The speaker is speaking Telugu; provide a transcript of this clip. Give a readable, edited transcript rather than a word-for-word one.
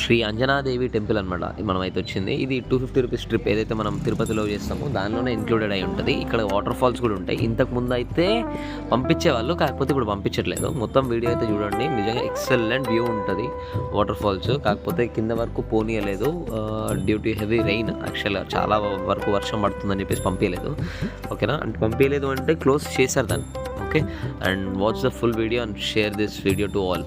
శ్రీ అంజనాదేవి టెంపుల్ అనమాట మనమైతే వచ్చింది. ఇది 250 రూపీస్ ట్రిప్ ఏదైతే మనం తిరుపతిలో చేస్తామో దానిలోనే ఇంక్లూడెడ్ అయి ఉంటుంది. ఇక్కడ వాటర్ ఫాల్స్ కూడా ఉంటాయి. ఇంతకు ముందు అయితే పంపించేవాళ్ళు, కాకపోతే ఇప్పుడు పంపించట్లేదు. మొత్తం వీడియో అయితే చూడండి, నిజంగా ఎక్సలెంట్ వ్యూ ఉంటుంది వాటర్ ఫాల్స్. కాకపోతే కింద వరకు పోనీయలేదు డ్యూ టు హెవీ రెయిన్. యాక్చువల్గా చాలా వరకు వర్షం పడుతుందని చెప్పేసి పంపించలేదు. ఓకేనా, అంటే పంపించలేదు అంటే క్లోజ్ చేశారు దాన్ని. Okay, and watch the full video and share this video to all.